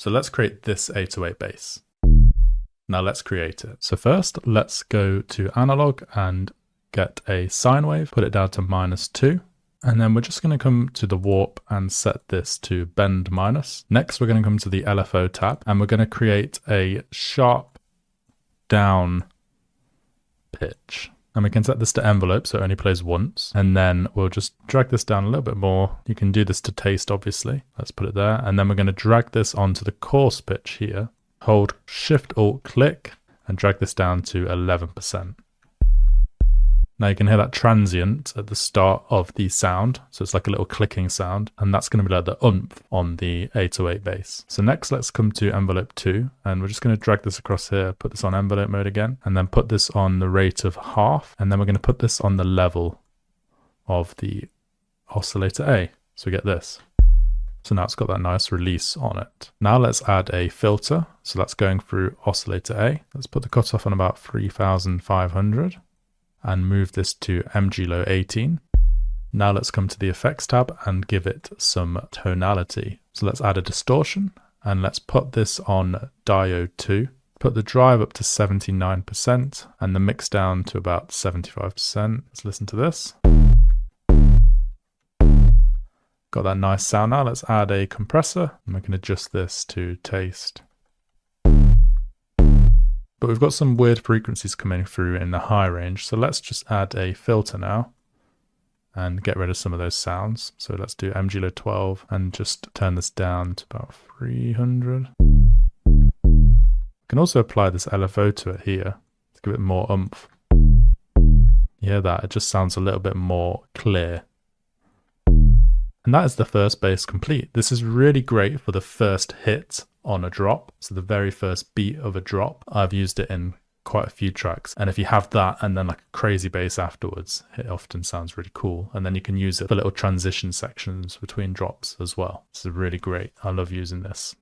So let's create this 808 bass. Now let's create it. So first, let's go to analog and get a sine wave, put it down to -2. And then we're just going to come to the warp and set this to bend minus. Next, we're going to come to the LFO tab and we're going to create a sharp down pitch. And we can set this to envelope so it only plays once. And then we'll just drag this down a little bit more. You can do this to taste, obviously. Let's put it there. And then we're going to drag this onto the coarse pitch here. Hold Shift Alt click and drag this down to 11%. Now you can hear that transient at the start of the sound. So it's like a little clicking sound. And that's going to be like the oomph on the 808 bass. So next, let's come to envelope 2. And we're just going to drag this across here, put this on envelope mode again. And then put this on the rate of half. And then we're going to put this on the level of the oscillator A. So we get this. So now it's got that nice release on it. Now let's add a filter. So that's going through oscillator A. Let's put the cutoff on about 3,500. And move this to MG low 18. Now let's come to the effects tab and give it some tonality. So let's add a distortion and let's put this on diode 2. Put the drive up to 79% and the mix down to about 75%. Let's listen to this. Got that nice sound now. Let's add a compressor and we can adjust this to taste. But we've got some weird frequencies coming through in the high range. So let's just add a filter now and get rid of some of those sounds. So let's do MG low 12 and just turn this down to about 300. We can also apply this LFO to it here to give it more oomph. You hear that? It just sounds a little bit more clear. And that is the first bass complete. This is really great for the first hit on a drop. So the very first beat of a drop. I've used it in quite a few tracks. And if you have that and then like a crazy bass afterwards, it often sounds really cool. And then you can use it for little transition sections between drops as well. This is really great. I love using this.